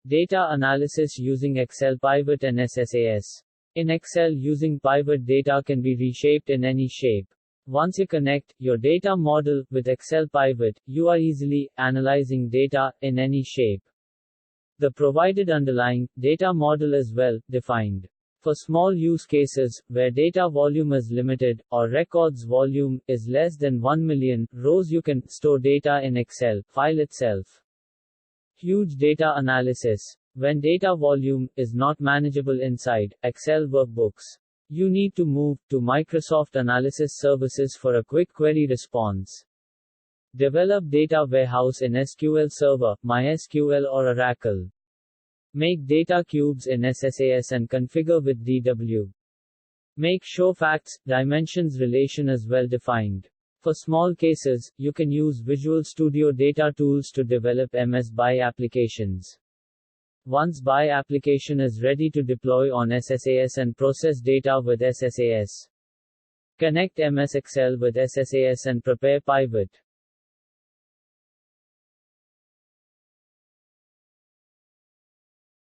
Data analysis using Excel pivot and SSAS. In Excel, using pivot, data can be reshaped in any shape. Once you connect your data model with Excel pivot, you are easily analyzing data in any shape. The provided underlying data model is well defined. For small use cases, where data volume is limited, or records volume is less than 1 million rows, you can store data in Excel file itself. Huge data analysis. When data volume is not manageable inside Excel workbooks, you need to move to Microsoft Analysis Services for a quick query response. Develop data warehouse in SQL Server, MySQL or Oracle. Make data cubes in SSAS and configure with DW. Make sure facts, dimensions relation is well defined. For small cases, you can use Visual Studio Data Tools to develop MS-BI applications. Once BI application is ready to deploy on SSAS and process data with SSAS. Connect MS Excel with SSAS and prepare pivot.